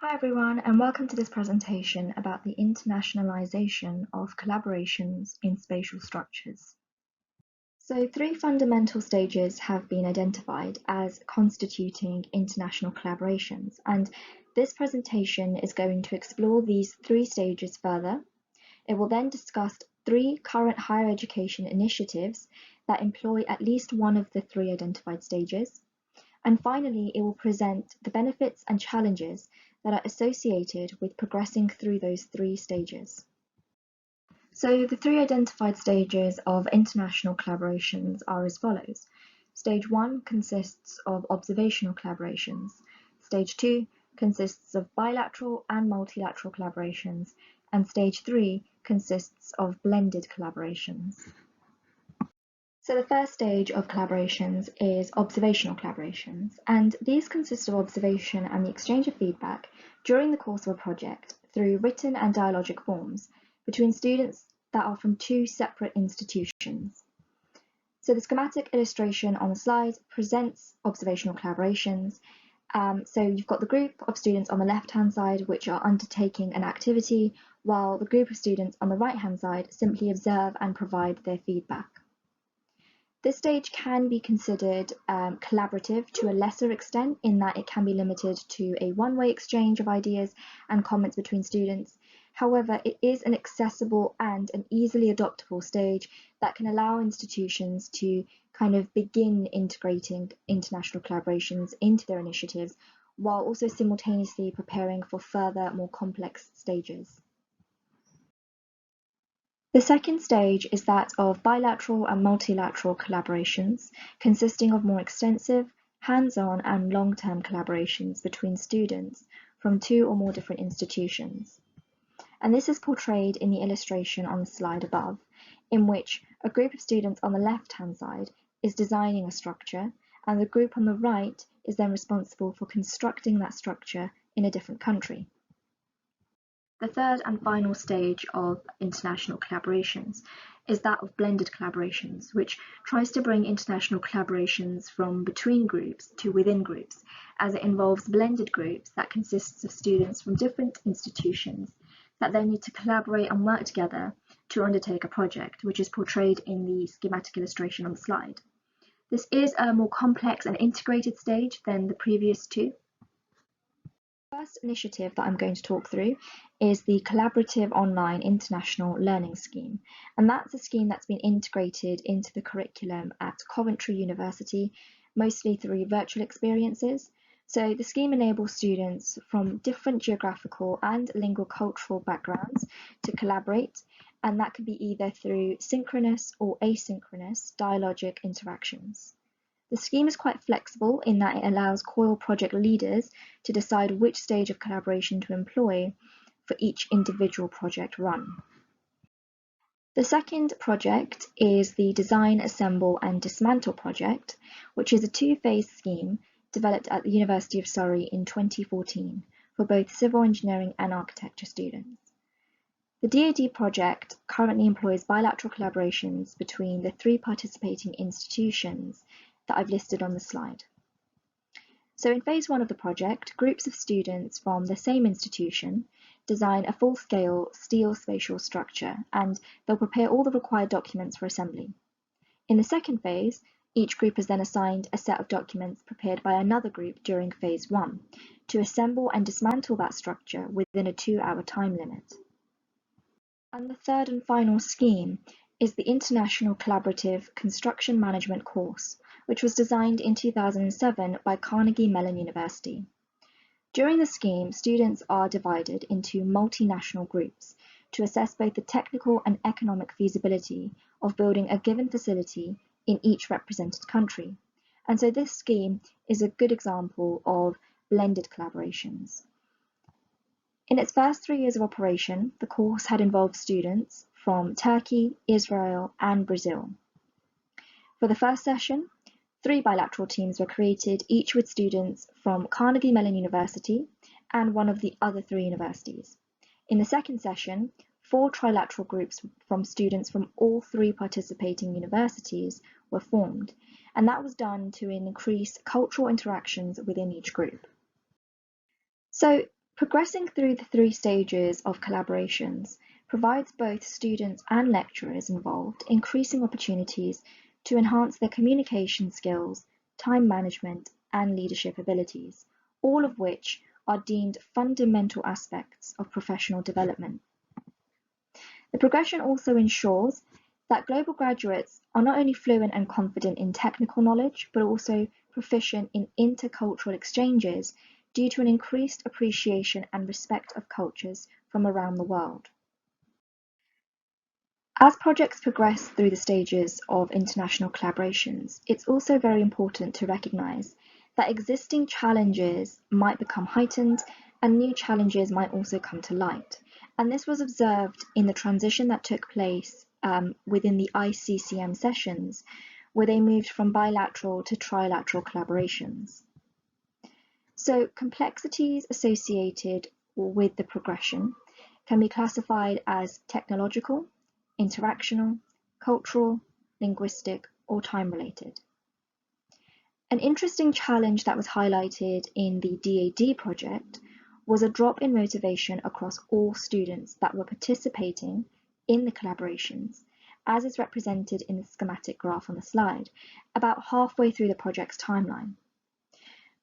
Hi everyone, and welcome to this presentation about the internationalization of collaborations in spatial structures. So, three fundamental stages have been identified as constituting international collaborations, and this presentation is going to explore these three stages further. It will then discuss three current higher education initiatives that employ at least one of the three identified stages. And finally, it will present the benefits and challenges that are associated with progressing through those three stages. So the three identified stages of international collaborations are as follows. Stage 1 consists of observational collaborations. Stage 2 consists of bilateral and multilateral collaborations. And Stage 3 consists of blended collaborations. So the first stage of collaborations is observational collaborations, and these consist of observation and the exchange of feedback during the course of a project through written and dialogic forms between students that are from two separate institutions. So the schematic illustration on the slide presents observational collaborations. So you've got the group of students on the left-hand side which are undertaking an activity, while the group of students on the right-hand side simply observe and provide their feedback. This stage can be considered collaborative to a lesser extent in that it can be limited to a one-way exchange of ideas and comments between students. However, it is an accessible and an easily adoptable stage that can allow institutions to kind of begin integrating international collaborations into their initiatives while also simultaneously preparing for further, more complex stages. The second stage is that of bilateral and multilateral collaborations, consisting of more extensive, hands-on and long-term collaborations between students from two or more different institutions. And this is portrayed in the illustration on the slide above, in which a group of students on the left-hand side is designing a structure, and the group on the right is then responsible for constructing that structure in a different country. The third and final stage of international collaborations is that of blended collaborations, which tries to bring international collaborations from between groups to within groups, as it involves blended groups that consists of students from different institutions that then need to collaborate and work together to undertake a project, which is portrayed in the schematic illustration on the slide. This is a more complex and integrated stage than the previous two. The first initiative that I'm going to talk through is the Collaborative Online International Learning Scheme, and that's a scheme that's been integrated into the curriculum at Coventry University, mostly through virtual experiences. So the scheme enables students from different geographical and lingual-cultural backgrounds to collaborate, and that could be either through synchronous or asynchronous dialogic interactions. The scheme is quite flexible in that it allows COIL project leaders to decide which stage of collaboration to employ for each individual project run. The second project is the Design, Assemble and Dismantle project, which is a two-phase scheme developed at the University of Surrey in 2014 for both civil engineering and architecture students. The DoD project currently employs bilateral collaborations between the three participating institutions that I've listed on the slide. So in phase 1 of the project, groups of students from the same institution design a full-scale steel spatial structure, and they'll prepare all the required documents for assembly. In the second phase, each group is then assigned a set of documents prepared by another group during phase 1 to assemble and dismantle that structure within a 2-hour time limit. And the third and final scheme is the International Collaborative Construction Management course, which was designed in 2007 by Carnegie Mellon University. During the scheme, students are divided into multinational groups to assess both the technical and economic feasibility of building a given facility in each represented country. And so this scheme is a good example of blended collaborations. In its first 3 years of operation, the course had involved students from Turkey, Israel, and Brazil. For the first session, 3 bilateral teams were created, each with students from Carnegie Mellon University and one of the other 3 universities. In the second session, 4 trilateral groups from students from all 3 participating universities were formed, and that was done to increase cultural interactions within each group. So Progressing through the 3 stages of collaborations provides both students and lecturers involved increasing opportunities to enhance their communication skills, time management, and leadership abilities, all of which are deemed fundamental aspects of professional development. The progression also ensures that global graduates are not only fluent and confident in technical knowledge, but also proficient in intercultural exchanges due to an increased appreciation and respect of cultures from around the world. As projects progress through the stages of international collaborations, it's also very important to recognise that existing challenges might become heightened and new challenges might also come to light. And this was observed in the transition that took place within the ICCM sessions, where they moved from bilateral to trilateral collaborations. So complexities associated with the progression can be classified as technological, interactional, cultural, linguistic, or time-related. An interesting challenge that was highlighted in the DAD project was a drop in motivation across all students that were participating in the collaborations, as is represented in the schematic graph on the slide, about halfway through the project's timeline.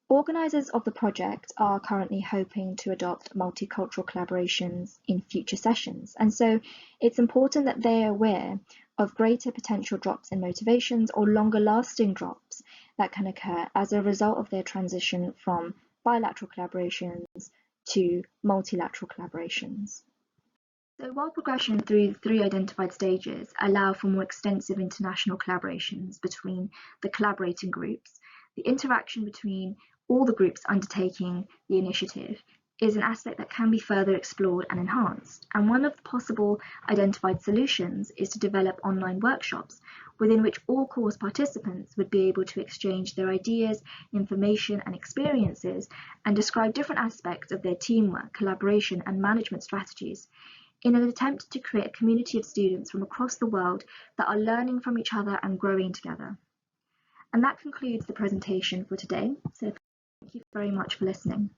Organisers of the project are currently hoping to adopt multicultural collaborations in future sessions, and so it's important that they are aware of greater potential drops in motivations or longer lasting drops that can occur as a result of their transition from bilateral collaborations to multilateral collaborations. So while progression through the 3 identified stages allow for more extensive international collaborations between the collaborating groups, the interaction between all the groups undertaking the initiative is an aspect that can be further explored and enhanced. And one of the possible identified solutions is to develop online workshops within which all course participants would be able to exchange their ideas, information, and experiences and describe different aspects of their teamwork, collaboration, and management strategies in an attempt to create a community of students from across the world that are learning from each other and growing together. And that concludes the presentation for today. So thank you very much for listening.